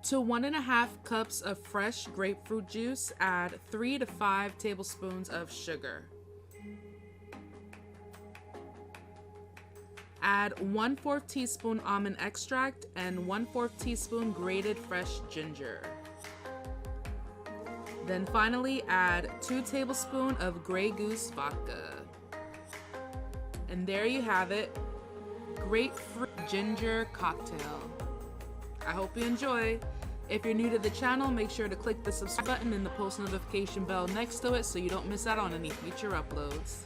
To 1.5 cups of fresh grapefruit juice, add 3 to 5 tablespoons of sugar. Add 1/4 teaspoon almond extract and 1/4 teaspoon grated fresh ginger. Then finally add 2 tablespoons of Grey Goose vodka. And there you have it, Grapefruit Ginger Cocktail. I hope you enjoy. If you're new to the channel, make sure to click the subscribe button and the post notification bell next to it so you don't miss out on any future uploads.